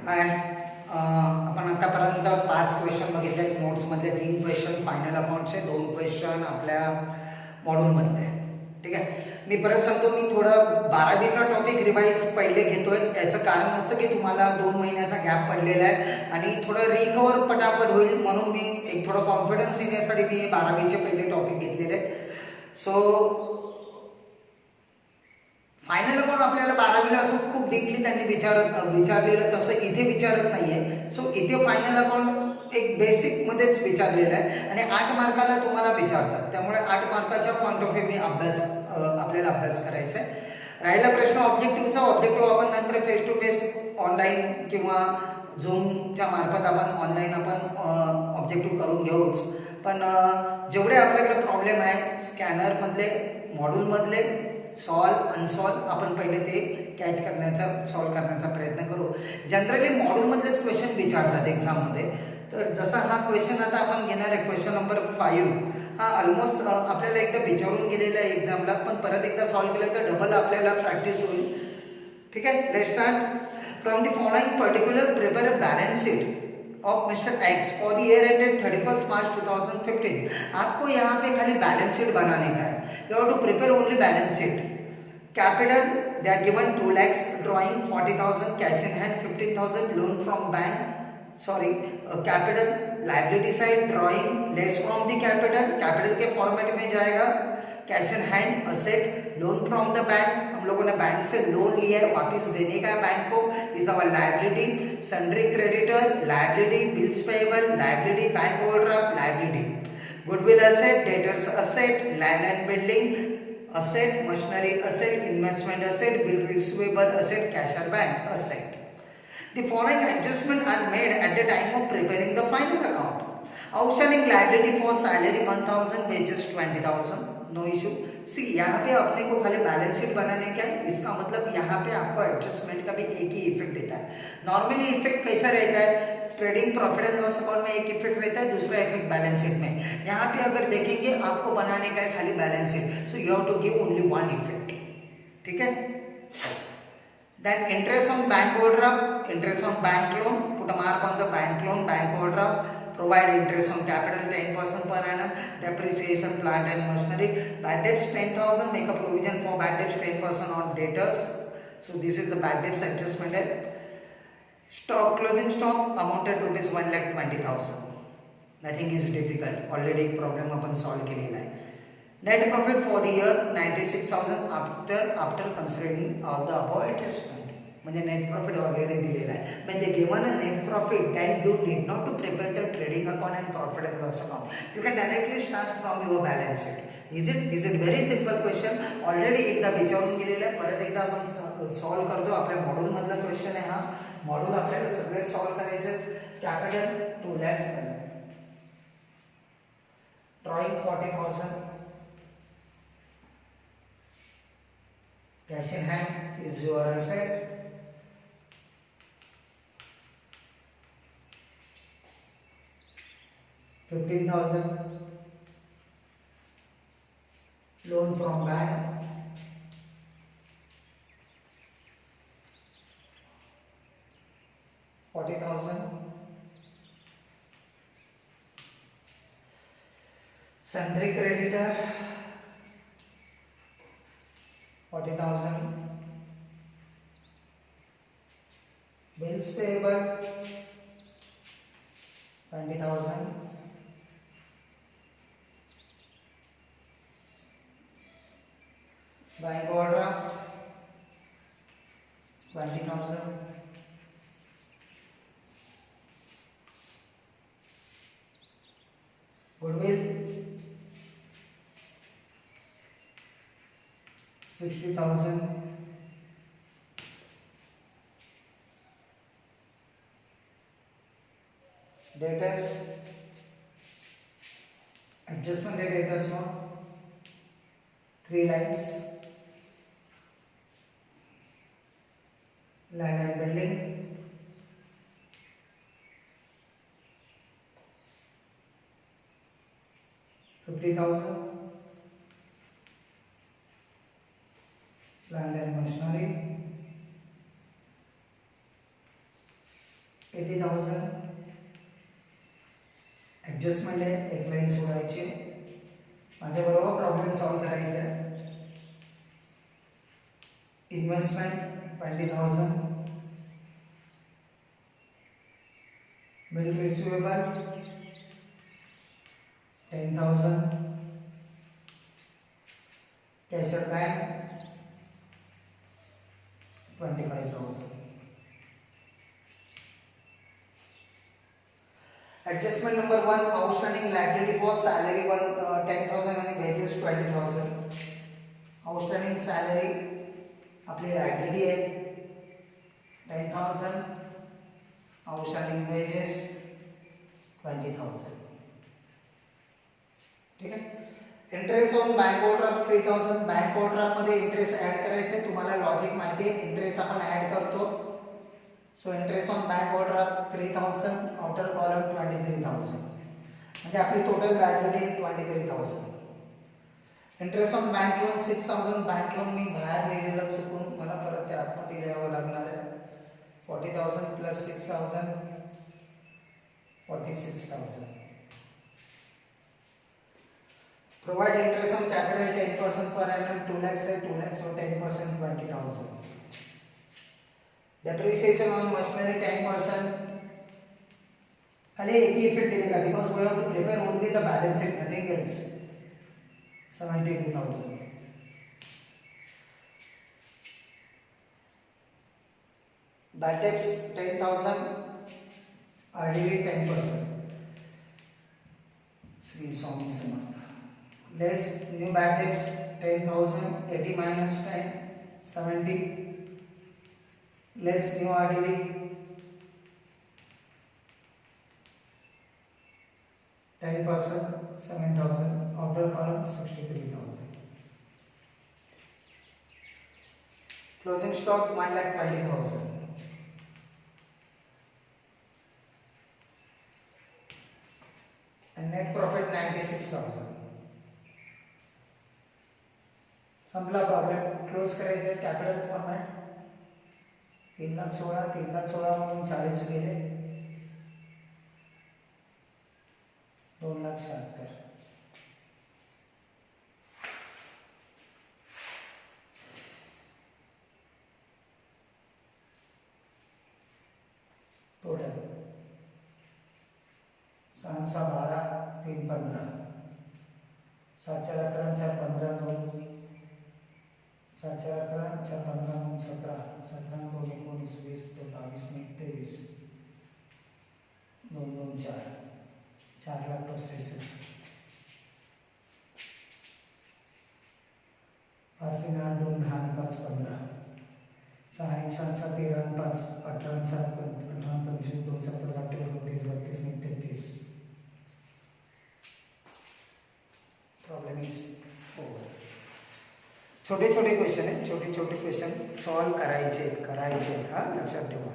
हाय. आपण आतापर्यंत 5 क्वेश्चन बघितले. नोट्समधले 3 क्वेश्चन फायनल अकाउंटचे, 2 क्वेश्चन आपल्या मॉड्यूलमधले. ठीक आहे. मी परत सांगतो, मी थोडं 12वीचा टॉपिक रिवाईज पहिले घेतोय. याचं कारण असं की तुम्हाला 2 महिन्याचा गॅप पडलेला आहे आणि थोडं रिकवर पटापट होईल म्हणून मी एक थोडं कॉन्फिडन्स येण्यासाठी मी 12वीचे पहिले टॉपिक घेतलेले आहेत. सो फायनल अकाउंट आपल्याला 12वीला असं खूप डीपली त्यांनी विचारलेलं तसं इथे विचारत नाहीये. सो इथे फायनल अकाउंट एक बेसिक मध्येच विचारलेलं आहे आणि 8 मार्काला तुम्हाला विचारतात. त्यामुळे 8 मार्काच्या पॉईंट ऑफ व्ह्यू आपल्याला अभ्यास करायचा आहे. राहिला प्रश्न ऑब्जेक्टिव्हचा. ऑब्जेक्टिव्ह आपण नंतर फेस टू फेस ऑनलाईन किंवा झूमच्या मार्फत आपण ऑब्जेक्टिव्ह करून घेऊच. पण जेवढे आपल्याकडे प्रॉब्लेम आहे स्कॅनरमधले, मॉड्यूलमधले, सॉल्व अनसॉल्व, आपण पहिले ते कॅच करण्याचा, सॉल्व करण्याचा प्रयत्न करू. जनरली मॉड्यूलमधलेच क्वेश्चन विचारतात एक्झाममध्ये. तर जसा हा क्वेश्चन आता आपण घेणार आहे, क्वेश्चन नंबर 5, हा ऑलमोस्ट आपल्याला एकदा विचारून गेलेला आहे एक्झामला, पण परत एकदा सॉल्व केलं तर डबल आपल्याला प्रॅक्टिस होईल. ठीक आहे. Let's start. From the following particular prepare a balance sheet of mister x for the year ended 31 मार्च 2015. आपको यहाँ पे खाली बैलेंस शीट बनाने का है. You have to prepare only balance sheet. Capital, they are given 2 lakhs, drawing 40,000, cash in hand 15,000, loan from bank. Capital, liability side, drawing less from the capital. Capital के format में जाएगा. Cash in hand asset, loan from the bank, हम लोगों ने bank से loan लिया है, वापस देने का है बैंक को, is our liability. Sundry creditor, liability. Bills payable, liability. Bank overdraft, liability. Goodwill asset, debtors asset, land and building asset, machinery asset, investment asset, bill receivable asset, cash or bank asset. The following adjustments are made at the time of preparing the final account. Outstanding liability for salary 1,000, wages 20,000, no issue. See, यहाँ पे अपने को खाली balance sheet बनाने का है. इसका मतलब यहाँ पे आपको एडजस्टमेंट का भी एक ही इफेक्ट देता है. नॉर्मली इफेक्ट कैसा रहता है? Trading profit and loss account में एक इफेक्ट रहता है, दूसरा इफेक्ट बैलेंस शीट में. यहाँ पे अगर देखेंगे आपको बनाने का है खाली balance sheet, so you have to give only one effect. ठीक है. Then interest on bank overdraft, interest on bank loan, put a mark on the bank loan, bank overdraft. Provide interest on capital 10% per annum. Depreciation plant and machinery. Bad debts 10,000. Make a provision for bad debts 10% on debtors. So this is the bad debts adjustment. Stock, closing stock amounted rupees 1,20,000. Nothing is difficult. Already एक problem अपन solve केलेला आहे. Net profit for the year 96,000 after considering all the above adjustment. म्हणजे net profit already दिलेला आहे. When they given a net profit, then you need not to prepare the trading account and profit and loss account. You can directly start from your balance sheet. Is it very simple question. Already एकदा विचारून गेलेला आहे. परत एकदा आपण solve करतो. आपल्या module मधला क्वेश्चन आहे हा. मॉड्यूल आपल्याला सगळे सॉल्व करायचे. Capital 2 lakhs, drawing 40,000, cash in hand is your asset. $15,000 loan from bank. $40,000 sundry creditor. 40,000 bills payable. 20,000 bank overdraft. 20,000 goodwill. 60,000 debtors. Adjustment debtors no 3 lines. Land and building. $50,000 land and machinery. 80,000 adjustment आहे, एक line सोडायची. माझ्याबरोबर problem solve करायचा आहे. Investment 20,000, bill receivable 10,000, cash at bank 25,000. Adjustment number 1, outstanding liability for salary 10,000 and wages 20,000. Outstanding salary आपली liability आहे 10,000, outstanding wages 20,000. ठीक आहे. Interest on bank overdraft 3,000. Bank overdraft मध्ये इंटरेस्ट ऍड करायचे. तुम्हाला लॉजिक माहिती आहे, इंटरेस्ट आपण ऍड करतो. So interest on bank overdraft 3,000, outer column 23,000. म्हणजे आपली total liability 23,000. Interest on bank loan 6,000. Bank loan मी बाहेर लिहिलेलं चुकून, मला परत ते आतमध्ये लिहावं लागणार आहे. 40,000 plus 6,000 46,000. Provide interest on capital 10% per annum, 2 lakhs है, 2 lakhs or 10% 20,000. Depreciation on machinery 10%. खाली एक ही इफेक्ट देगा because we have to prepare only the balance sheet, nothing else. 72,000. Bad debts 10,000, RDD 10%. Sri Swami Samantha. Less new bad debts 10,000, 80 minus 10 70. Less new RDD 10% 7,000. Outer column 63,000. Closing stock 1,20,000. And net profit 96,000. संपला problem. Close करायचे. Capital format 3,16,000 म्हणून 40 गेले 2,76,000. Total 6,12 3,15 7,11 4,15 2 7,11 4,15 17 17 2 19 20 22 23 2 2 4 4,35,000. 5 8 2 10 5 15 6 1 7 7 13 5 18 7 18 25 2 7 8 29 32 33. Problem is over. छोटे छोटे question आहे, छोटे छोटे question solve करायचे. हा लक्षात ठेवा.